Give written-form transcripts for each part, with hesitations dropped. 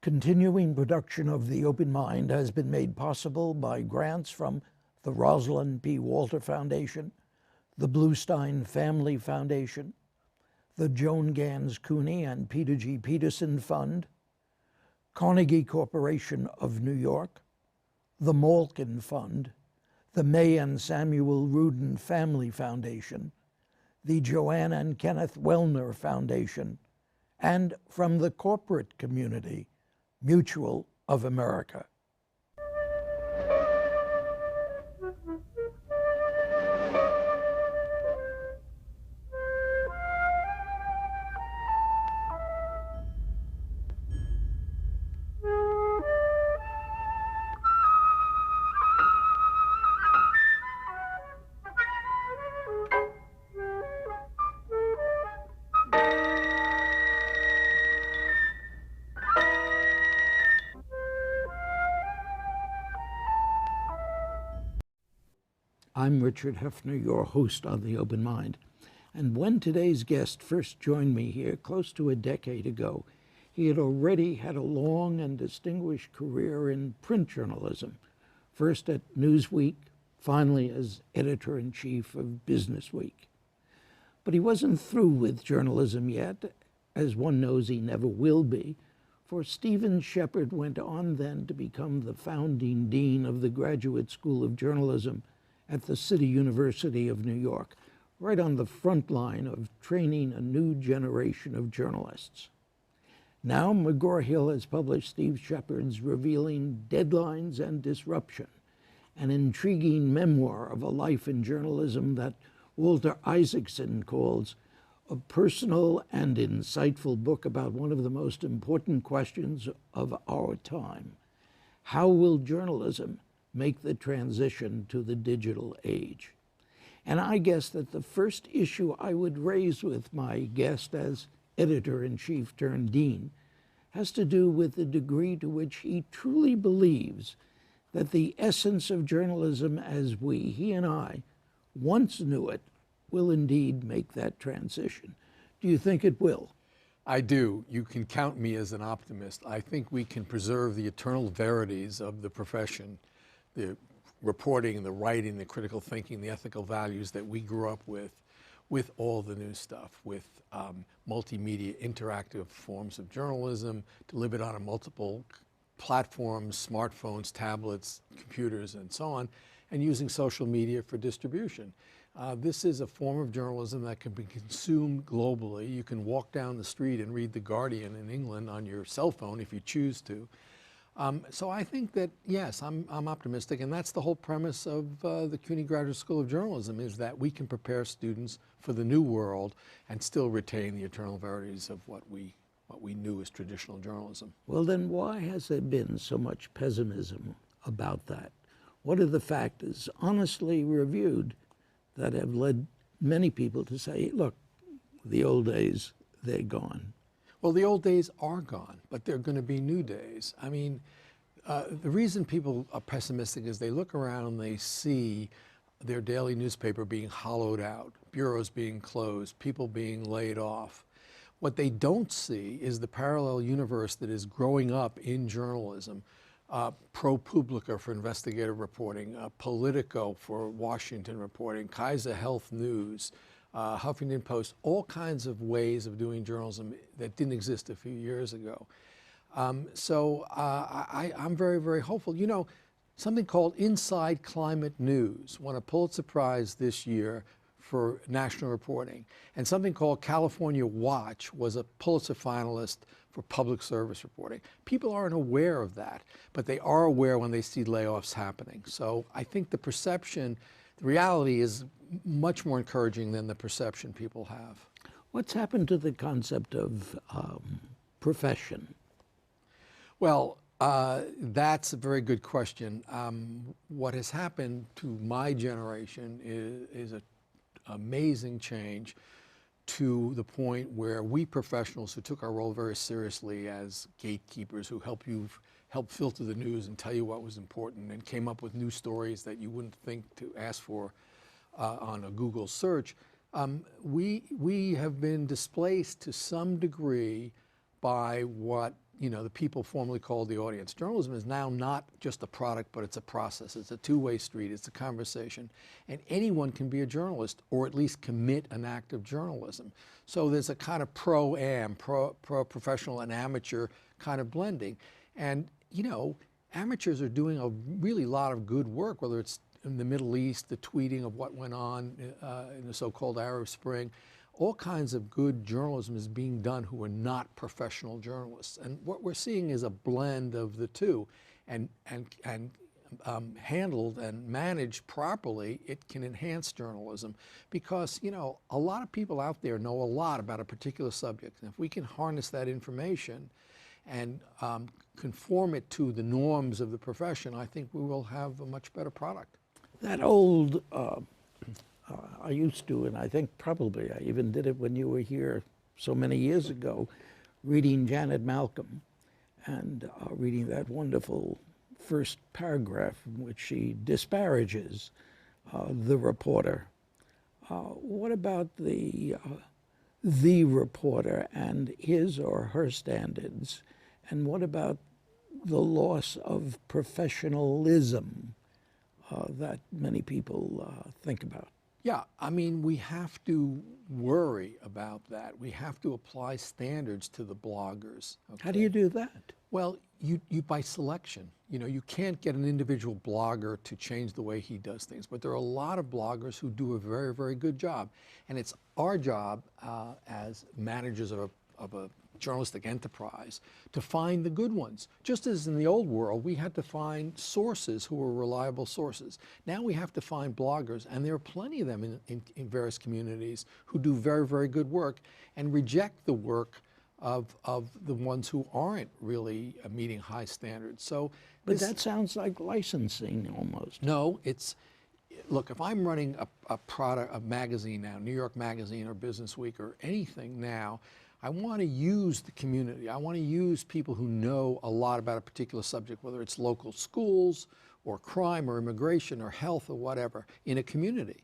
Continuing production of The Open Mind has been made possible by grants from the Rosalind P. Walter Foundation, the Bluestein Family Foundation, the Joan Gans Cuny and Peter G. Peterson Fund, Carnegie Corporation of New York, the Malkin Fund, the May and Samuel Rudin Family Foundation, the Joanne and Kenneth Wellner Foundation, and from the corporate community, Mutual of America. I'm Richard Heffner, your host on The Open Mind. And when today's guest first joined me here close to a decade ago, he had already had a long and distinguished career in print journalism, first at Newsweek, finally as editor-in-chief of Businessweek. But he wasn't through with journalism yet, as one knows he never will be, for Stephen Shepard went on then to become the founding dean of the Graduate School of Journalism at the City University of New York, right on the front line of training a new generation of journalists. Now, McGraw-Hill has published Steve Shepard's revealing Deadlines and Disruption, an intriguing memoir of a life in journalism that Walter Isaacson calls a personal and insightful book about one of the most important questions of our time. How will journalism make the transition to the digital age? And I guess that the first issue I would raise with my guest as editor-in-chief turned dean has to do with the degree to which he truly believes that the essence of journalism as he and I, once knew it, will indeed make that transition. Do you think it will? I do. You can count me as an optimist. I think we can preserve the eternal verities of the profession, the reporting, the writing, the critical thinking, the ethical values that we grew up with all the new stuff, with multimedia interactive forms of journalism, delivered on multiple platforms, smartphones, tablets, computers, and so on, and using social media for distribution. This is a form of journalism that can be consumed globally. You can walk down the street and read The Guardian in England on your cell phone if you choose to. So I think that, yes, I'm optimistic, and that's the whole premise of the Cuny Graduate School of Journalism, is that we can prepare students for the new world and still retain the eternal verities of what we knew as traditional journalism. Well, then why has there been so much pessimism about that? What are the factors, honestly reviewed, that have led many people to say, look, the old days, they're gone? Well, the old days are gone, but there are going to be new days. I mean, the reason people are pessimistic is they look around and they see their daily newspaper being hollowed out, bureaus being closed, people being laid off. What they don't see is the parallel universe that is growing up in journalism. ProPublica for investigative reporting, Politico for Washington reporting, Kaiser Health News, Huffington Post, all kinds of ways of doing journalism that didn't exist a few years ago. So I'm very, very hopeful. You know, something called Inside Climate News won a Pulitzer Prize this year for national reporting, and something called California Watch was a Pulitzer finalist for public service reporting. People aren't aware of that, but they are aware when they see layoffs happening. So I think the perception, the reality is much more encouraging than the perception people have. What's happened to the concept of profession? Well, that's a very good question. What has happened to my generation is an amazing change to the point where we professionals who took our role very seriously as gatekeepers, who help filter the news and tell you what was important and came up with new stories that you wouldn't think to ask for on a Google search, we have been displaced to some degree by what the people formerly called the audience. Journalism is now not just a product, but it's a process. It's a two-way street. It's a conversation. And anyone can be a journalist, or at least commit an act of journalism. So there's a kind of pro-professional and amateur kind of blending. And, amateurs are doing a really lot of good work, whether it's in the Middle East, the tweeting of what went on in the so-called Arab Spring. All kinds of good journalism is being done who are not professional journalists. And what we're seeing is a blend of the two. And handled and managed properly, it can enhance journalism. Because, a lot of people out there know a lot about a particular subject. And if we can harness that information and conform it to the norms of the profession, I think we will have a much better product. That old, I used to, and I think probably I even did it when you were here so many years ago, reading Janet Malcolm and reading that wonderful first paragraph in which she disparages the reporter. What about the reporter and his or her standards? And what about the loss of professionalism that many people think about? Yeah, I mean, we have to worry about that. We have to apply standards to the bloggers. Okay? How do you do that? Well, you by selection. You can't get an individual blogger to change the way he does things, but there are a lot of bloggers who do a very, very good job. And it's our job as managers of a journalistic enterprise to find the good ones. Just as in the old world, we had to find sources who were reliable sources. Now we have to find bloggers, and there are plenty of them in various communities who do very, very good work and reject the work of the ones who aren't really meeting high standards. So, but that sounds like licensing almost. No, look, if I'm running a magazine now, New York Magazine or Business Week or anything now, I want to use the community. I want to use people who know a lot about a particular subject, whether it's local schools or crime or immigration or health or whatever, in a community.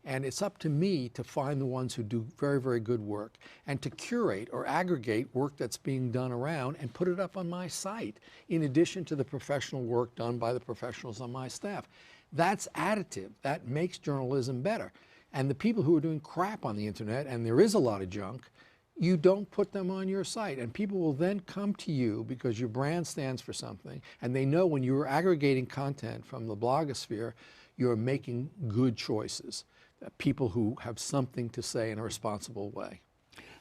And it's up to me to find the ones who do very, very good work and to curate or aggregate work that's being done around and put it up on my site, in addition to the professional work done by the professionals on my staff. That's additive. That makes journalism better. And the people who are doing crap on the internet, and there is a lot of junk, you don't put them on your site. And people will then come to you because your brand stands for something. And they know when you're aggregating content from the blogosphere, you're making good choices. People who have something to say in a responsible way.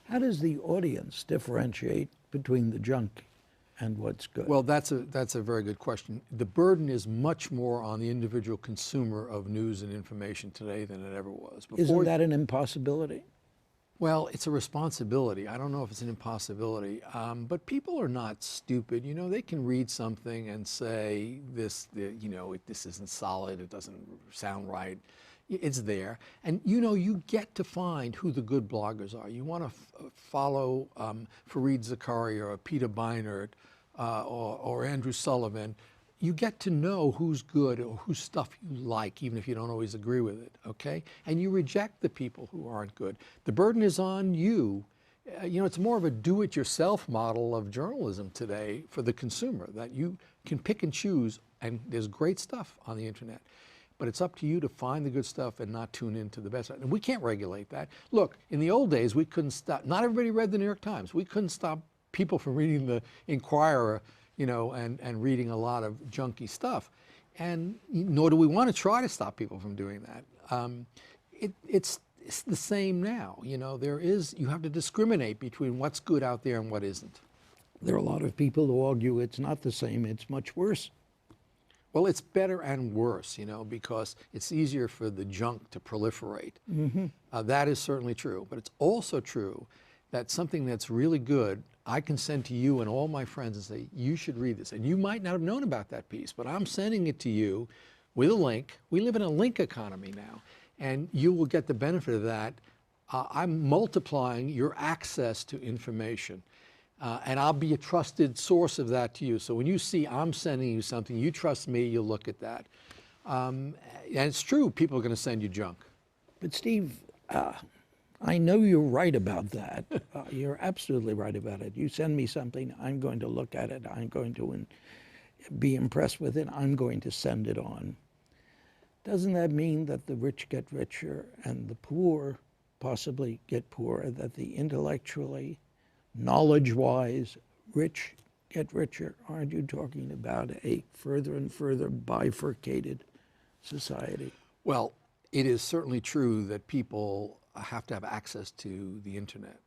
How does the audience differentiate between the junk and what's good? Well, that's a very good question. The burden is much more on the individual consumer of news and information today than it ever was. Isn't that an impossibility? Well, it's a responsibility. I don't know if it's an impossibility, but people are not stupid. They can read something and say this isn't solid. It doesn't sound right. It's there. And you get to find who the good bloggers are. You want to follow Fareed Zakaria or Peter Beinart or Andrew Sullivan. You get to know who's good or whose stuff you like, even if you don't always agree with it, okay? And you reject the people who aren't good. The burden is on you. It's more of a do-it-yourself model of journalism today for the consumer, that you can pick and choose, and there's great stuff on the internet. But it's up to you to find the good stuff and not tune into the bad stuff. And we can't regulate that. Look, in the old days, we couldn't stop. Not everybody read the New York Times. We couldn't stop people from reading the Inquirer, and reading a lot of junky stuff. And nor do we want to try to stop people from doing that. It's the same now. You have to discriminate between what's good out there and what isn't. There are a lot of people who argue it's not the same, it's much worse. Well, it's better and worse, because it's easier for the junk to proliferate. Mm-hmm. That is certainly true. But it's also true that something that's really good, I can send to you and all my friends and say, you should read this. And you might not have known about that piece, but I'm sending it to you with a link. We live in a link economy now, and you will get the benefit of that. I'm multiplying your access to information. And I'll be a trusted source of that to you. So when you see I'm sending you something, you trust me, you'll look at that. And it's true, people are going to send you junk. But Steve, I know you're right about that. You're absolutely right about it. You send me something, I'm going to look at it. I'm going to be impressed with it. I'm going to send it on. Doesn't that mean that the rich get richer and the poor possibly get poorer, that the intellectually, knowledge-wise rich get richer? Aren't you talking about a further and further bifurcated society? Well, it is certainly true that people have to have access to the internet,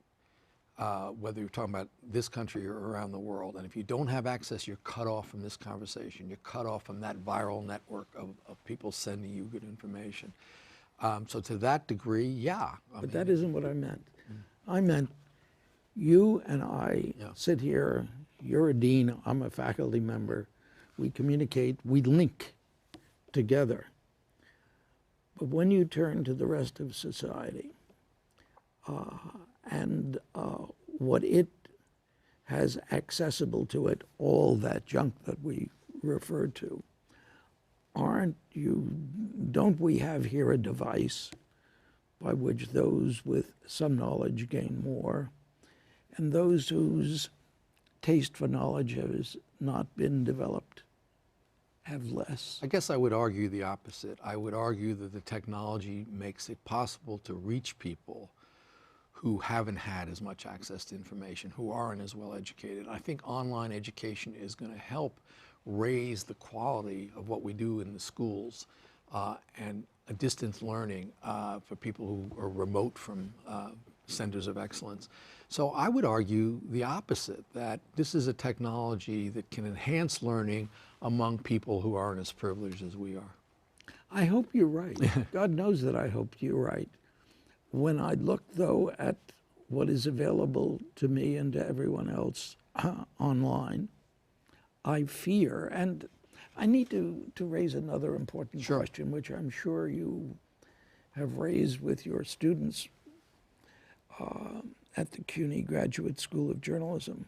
whether you're talking about this country or around the world. And if you don't have access, you're cut off from this conversation. You're cut off from that viral network of people sending you good information. So to that degree, yeah. But that isn't what I meant. I meant you and I sit here, you're a dean, I'm a faculty member, we communicate, we link together. But when you turn to the rest of society and what it has accessible to it, all that junk that we referred to, don't we have here a device by which those with some knowledge gain more, and those whose taste for knowledge has not been developed have less? I guess I would argue the opposite. I would argue that the technology makes it possible to reach people who haven't had as much access to information, who aren't as well educated. I think online education is going to help raise the quality of what we do in the schools and a distance learning for people who are remote from centers of excellence. So I would argue the opposite, that this is a technology that can enhance learning among people who aren't as privileged as we are. I hope you're right. God knows that I hope you're right. When I look, though, at what is available to me and to everyone else online, I fear, and I need to raise another important question, which I'm sure you have raised with your students at the Cuny Graduate School of Journalism.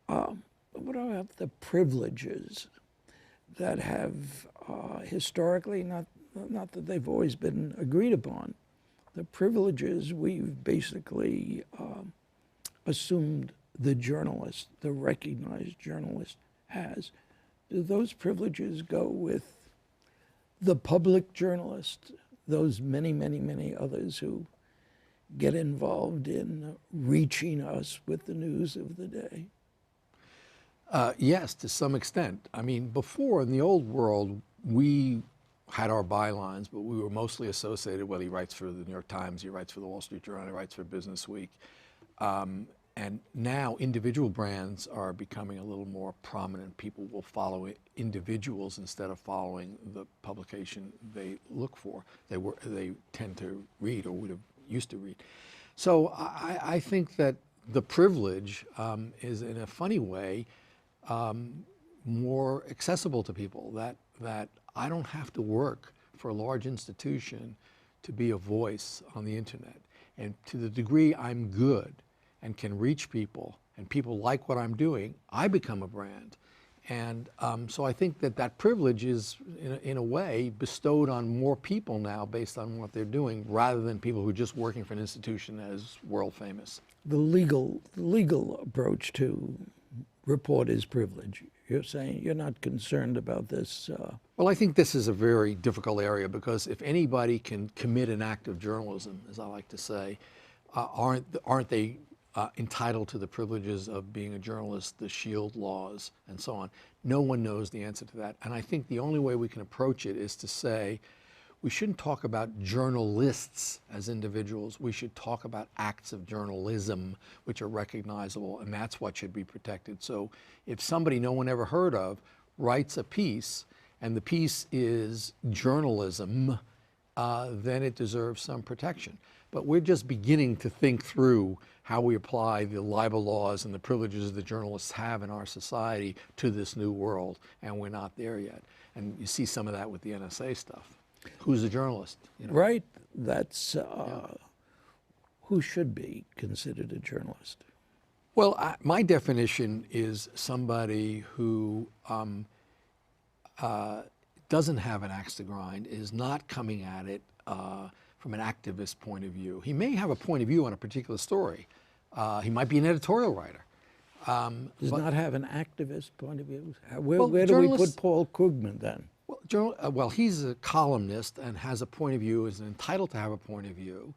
What about the privileges that have historically, not that they've always been agreed upon, the privileges we've basically assumed the journalist, the recognized journalist, has? Do those privileges go with the public journalist, those many, many, many others who get involved in reaching us with the news of the day? Yes, to some extent. I mean, before in the old world, we had our bylines, but we were mostly associated, whether he writes for the New York Times, he writes for the Wall Street Journal, he writes for Business Week. And now individual brands are becoming a little more prominent. People will follow individuals instead of following the publication they look for, they tend to read or would have used to read. So I think that the privilege is, in a funny way, more accessible to people, that I don't have to work for a large institution to be a voice on the internet. And to the degree I'm good and can reach people and people like what I'm doing, I become a brand. And so I think that privilege is, in a way, bestowed on more people now based on what they're doing, rather than people who are just working for an institution that is world famous. The legal approach to report is privilege. You're saying you're not concerned about this? Well, I think this is a very difficult area, because if anybody can commit an act of journalism, as I like to say, aren't they entitled to the privileges of being a journalist, the shield laws, and so on? No one knows the answer to that. And I think the only way we can approach it is to say, we shouldn't talk about journalists as individuals. We should talk about acts of journalism which are recognizable, and that's what should be protected. So if somebody no one ever heard of writes a piece, and the piece is journalism, then it deserves some protection. But we're just beginning to think through how we apply the libel laws and the privileges that journalists have in our society to this new world, and we're not there yet. And you see some of that with the NSA stuff. Who's a journalist? You know? Right. That's who should be considered a journalist? Well, my definition is somebody who doesn't have an axe to grind, is not coming at it from an activist point of view. He may have a point of view on a particular story. He might be an editorial writer. Does not have an activist point of view? Where do we put Paul Krugman then? Well, he's a columnist and has a point of view, is entitled to have a point of view,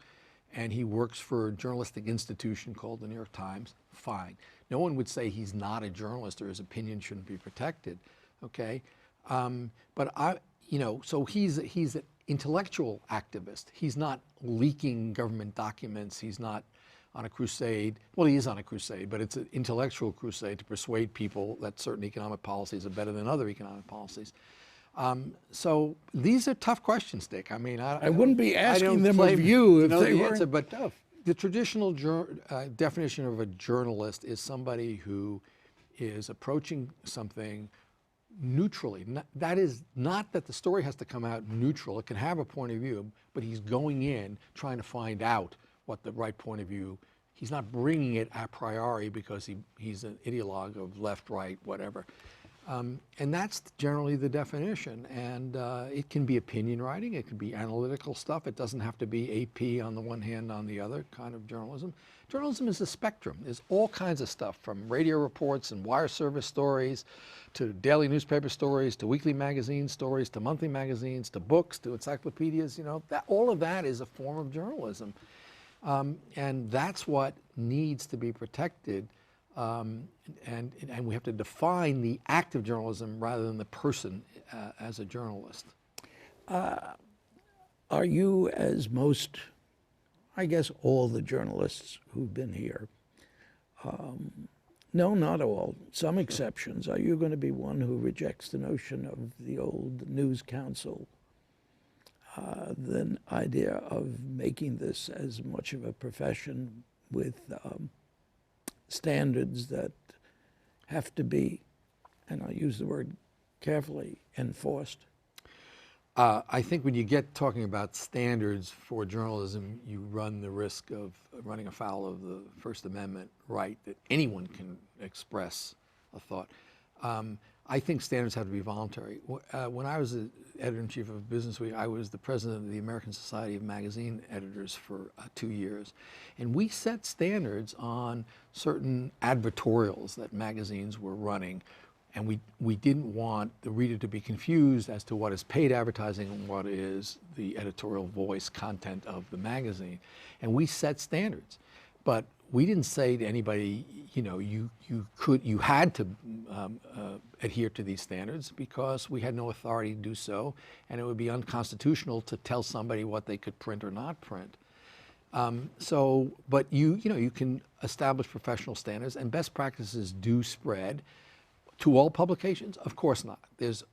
and he works for a journalistic institution called the New York Times. Fine. No one would say he's not a journalist or his opinion shouldn't be protected, okay? So he's an intellectual activist. He's not leaking government documents. He's not on a crusade. Well, he is on a crusade, but it's an intellectual crusade to persuade people that certain economic policies are better than other economic policies. So these are tough questions, Dick. I mean, I wouldn't be asking them of you if they weren't tough. The traditional definition of a journalist is somebody who is approaching something neutrally. That is not that the story has to come out neutral. It can have a point of view, but he's going in trying to find out what the right point of view. He's not bringing it a priori because he's an ideologue of left, right, whatever. And that's generally the definition. And it can be opinion writing, it can be analytical stuff. It doesn't have to be AP on the one hand, on the other kind of journalism. Journalism is a spectrum. There's all kinds of stuff, from radio reports and wire service stories, to daily newspaper stories, to weekly magazine stories, to monthly magazines, to books, to encyclopedias. You know, all of that is a form of journalism. And that's what needs to be protected. And we have to define the act of journalism rather than the person as a journalist. Are you, as most, I guess all the journalists who've been here, no, not all, some exceptions, are you going to be one who rejects the notion of the old News Council, the idea of making this as much of a profession with standards that have to be, and I'll use the word carefully, enforced? I think when you get talking about standards for journalism, you run the risk of running afoul of the First Amendment right that anyone can express a thought. I think standards have to be voluntary. When I was the editor-in-chief of Business Week, I was the president of the American Society of Magazine Editors for 2 years. And we set standards on certain advertorials that magazines were running. And we didn't want the reader to be confused as to what is paid advertising and what is the editorial voice content of the magazine. And we set standards. But we didn't say to anybody, you know, you had to adhere to these standards, because we had no authority to do so, and it would be unconstitutional to tell somebody what they could print or not print. But you can establish professional standards, and best practices do spread to all publications. Of course not.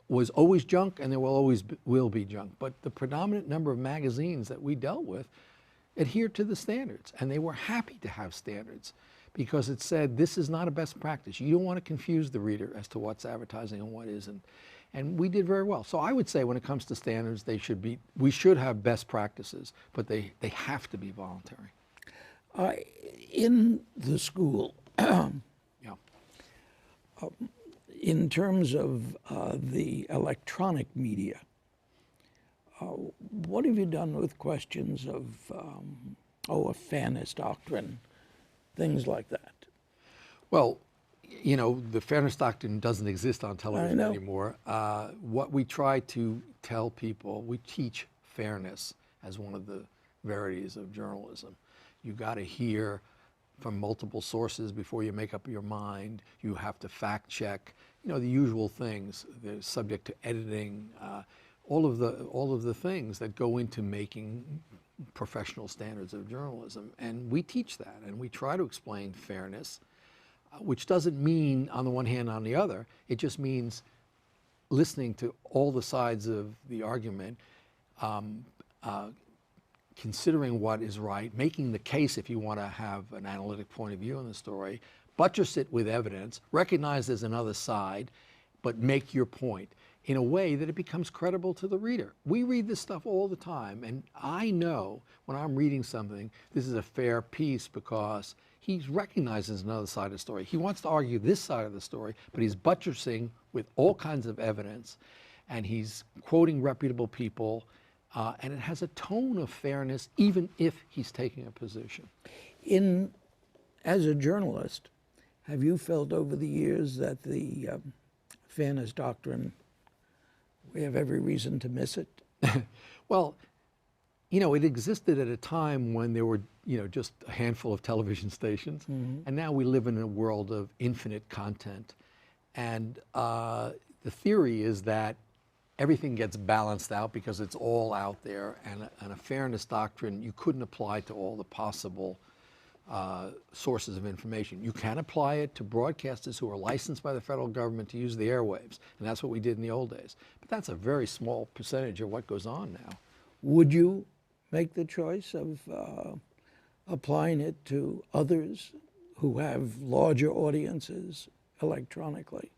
Was always junk, and there will be junk. But the predominant number of magazines that we dealt with adhered to the standards, and they were happy to have standards, because it said this is not a best practice. You don't want to confuse the reader as to what's advertising and what isn't. And we did very well. So I would say when it comes to standards, we should have best practices, but they have to be voluntary. In the school, Yeah. in terms of the electronic media, what have you done with questions of, a fairness doctrine, things like that? Well, you know, the fairness doctrine doesn't exist on television anymore. What we try to tell people, we teach fairness as one of the verities of journalism. You got to hear from multiple sources before you make up your mind. You have to fact check, you know, the usual things. They're subject to editing, all of the things that go into making professional standards of journalism. And we teach that, and we try to explain fairness, which doesn't mean on the one hand, on the other. It just means listening to all the sides of the argument, considering what is right, making the case if you want to have an analytic point of view on the story, buttress it with evidence, recognize there's another side, but make your point in a way that it becomes credible to the reader. We read this stuff all the time, and I know when I'm reading something, this is a fair piece because he recognizes another side of the story. He wants to argue this side of the story, but he's buttressing with all kinds of evidence, and he's quoting reputable people, and it has a tone of fairness, even if he's taking a position. As a journalist, have you felt over the years that the fairness doctrine, we have every reason to miss it? Well, it existed at a time when there were, just a handful of television stations, and now we live in a world of infinite content. And the theory is that everything gets balanced out because it's all out there, and a fairness doctrine you couldn't apply to all the possible sources of information. You can apply it to broadcasters who are licensed by the federal government to use the airwaves, and that's what we did in the old days. But that's a very small percentage of what goes on now. Would you make the choice of applying it to others who have larger audiences electronically?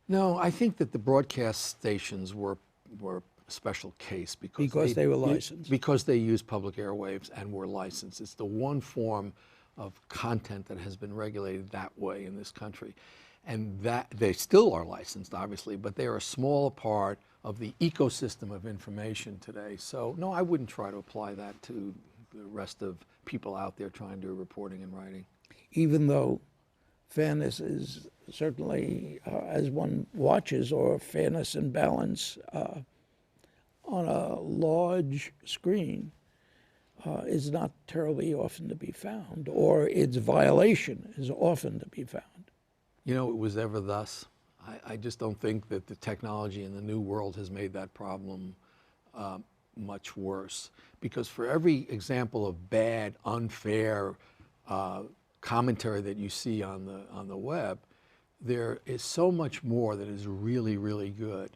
No, I think that the broadcast stations were a special case because they were licensed. Because they use public airwaves and were licensed. It's the one form of content that has been regulated that way in this country. And that they still are licensed, obviously, but they are a smaller part of the ecosystem of information today. So no, I wouldn't try to apply that to the rest of people out there trying to do reporting and writing. Even though fairness is certainly, as one watches, or fairness and balance on a large screen is not terribly often to be found, or its violation is often to be found. It was ever thus. I just don't think that the technology in the new world has made that problem much worse. Because for every example of bad, unfair commentary that you see on the web, there is so much more that is really, really good.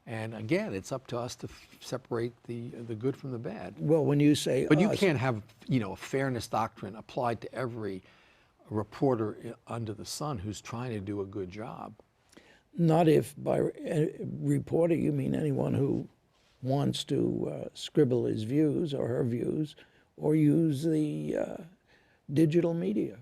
And again, it's up to us to separate the good from the bad. Well, when you say But you can't have, a fairness doctrine applied to every reporter under the sun who's trying to do a good job. Not if by reporter you mean anyone who wants to scribble his views or her views, or use the digital media.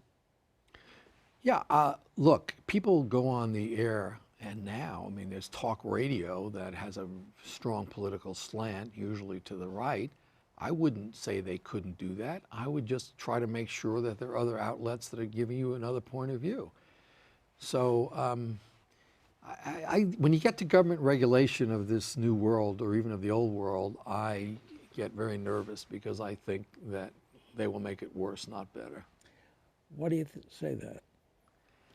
Yeah, look, people go on the air, and now, there's talk radio that has a strong political slant, usually to the right. I wouldn't say they couldn't do that. I would just try to make sure that there are other outlets that are giving you another point of view. So when you get to government regulation of this new world, or even of the old world, I get very nervous because I think that they will make it worse, not better. Why do you say that?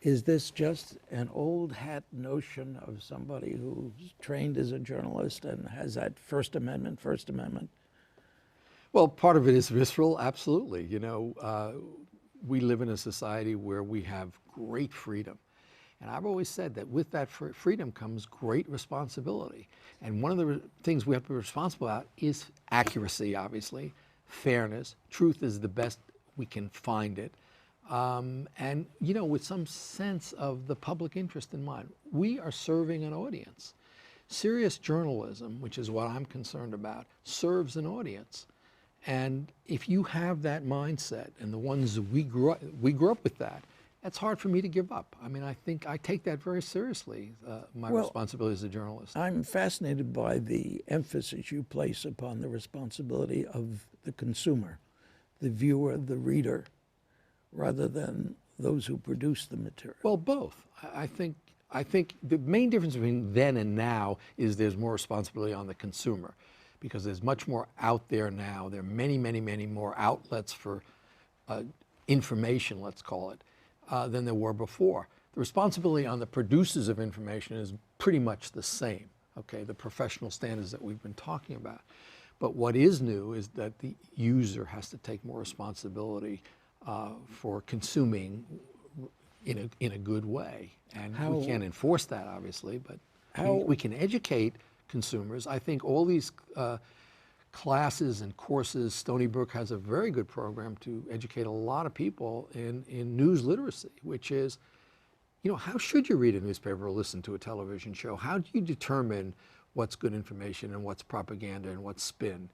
Is this just an old hat notion of somebody who's trained as a journalist and has that First Amendment? Well, part of it is visceral, absolutely. We live in a society where we have great freedom. And I've always said that with that freedom comes great responsibility. And one of the things we have to be responsible about is accuracy, obviously, fairness. Truth is the best we can find it. And, with some sense of the public interest in mind. We are serving an audience. Serious journalism, which is what I'm concerned about, serves an audience. And if you have that mindset, and the ones we grew up with that, it's hard for me to give up. I think I take that very seriously, my responsibility as a journalist. I'm fascinated by the emphasis you place upon the responsibility of the consumer, the viewer, the reader, rather than those who produce the material. Well, both. I think the main difference between then and now is there's more responsibility on the consumer, because there's much more out there now. There are many, many, many more outlets for information, let's call it, than there were before. The responsibility on the producers of information is pretty much the same, okay, the professional standards that we've been talking about. But what is new is that the user has to take more responsibility for consuming in a good way. And we can't enforce that, obviously, but we can educate consumers. I think all these classes and courses, Stony Brook has a very good program to educate a lot of people in news literacy, which is, how should you read a newspaper or listen to a television show? How do you determine what's good information and what's propaganda and what's spin?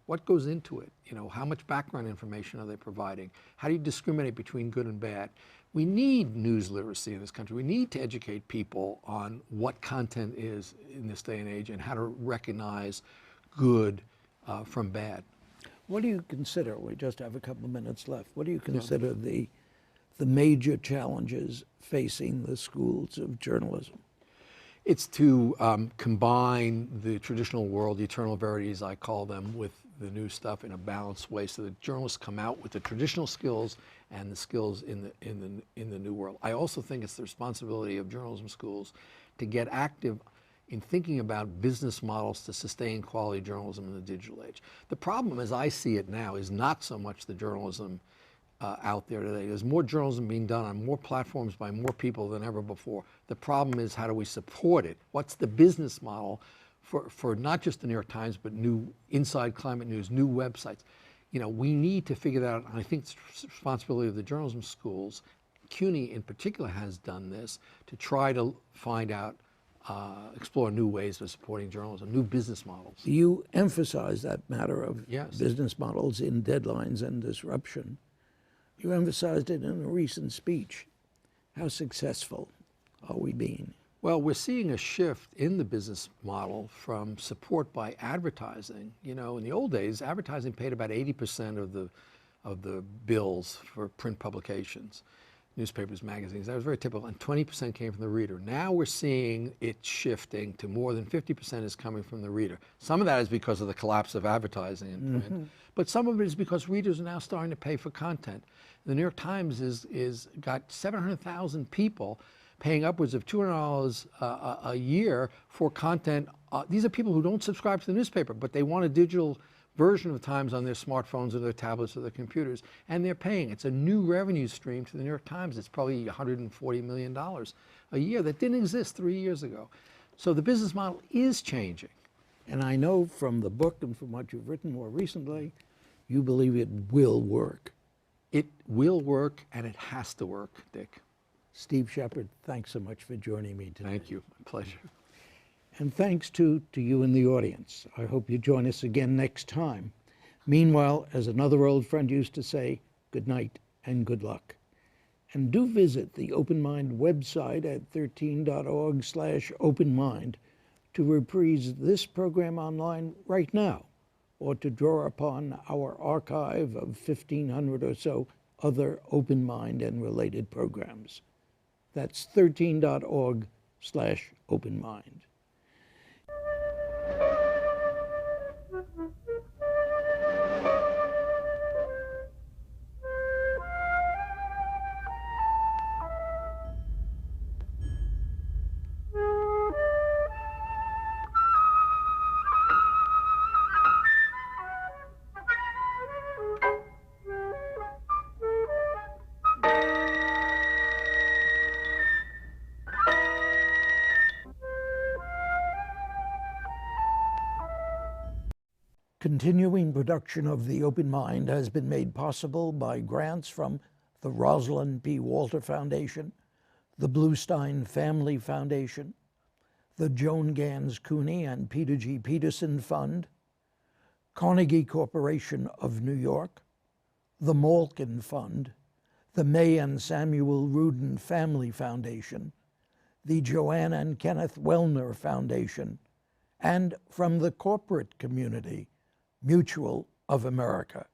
What goes into it? How much background information are they providing? How do you discriminate between good and bad? We need news literacy in this country. We need to educate people on what content is in this day and age, and how to recognize good from bad. What do you consider, we just have a couple of minutes left, what do you consider the major challenges facing the schools of journalism? It's to combine the traditional world, the eternal verities, I call them, with the new stuff in a balanced way, so that journalists come out with the traditional skills and the skills in the new world. I also think it's the responsibility of journalism schools to get active in thinking about business models to sustain quality journalism in the digital age. The problem, as I see it now, is not so much the journalism out there today. There's more journalism being done on more platforms by more people than ever before. The problem is, how do we support it? What's the business model for not just the New York Times, but new Inside Climate News, new websites? You know, we need to figure that out, and I think it's the responsibility of the journalism schools. Cuny in particular has done this to try to find out, explore new ways of supporting journalism, new business models. You emphasize that matter of Yes. business models in Deadlines and Disruption. You emphasized it in a recent speech. How successful are we being? Well, we're seeing a shift in the business model from support by advertising. You know, in the old days, advertising paid about 80% of the bills for print publications, newspapers, magazines. That was very typical, and 20% came from the reader. Now we're seeing it shifting to more than 50% is coming from the reader. Some of that is because of the collapse of advertising in print, but some of it is because readers are now starting to pay for content. The New York Times is got 700,000 people paying upwards of $200 a year for content. These are people who don't subscribe to the newspaper, but they want a digital version of Times on their smartphones or their tablets or their computers, and they're paying. It's a new revenue stream to the New York Times. It's probably $140 million a year that didn't exist 3 years ago. So the business model is changing. And I know from the book and from what you've written more recently, you believe it will work. It will work, and it has to work, Dick. Steve Shepard, thanks so much for joining me today. Thank you. My pleasure. And thanks to you in the audience. I hope you join us again next time. Meanwhile, as another old friend used to say, good night and good luck. And do visit the Open Mind website at 13.org/openmind to reprise this program online right now, or to draw upon our archive of 1,500 or so other Open Mind and related programs. That's 13.org/openmind. Continuing production of The Open Mind has been made possible by grants from the Rosalind P. Walter Foundation, the Bluestein Family Foundation, the Joan Gans Cuny and Peter G. Peterson Fund, Carnegie Corporation of New York, the Malkin Fund, the May and Samuel Rudin Family Foundation, the Joanne and Kenneth Wellner Foundation, and from the corporate community, Mutual of America.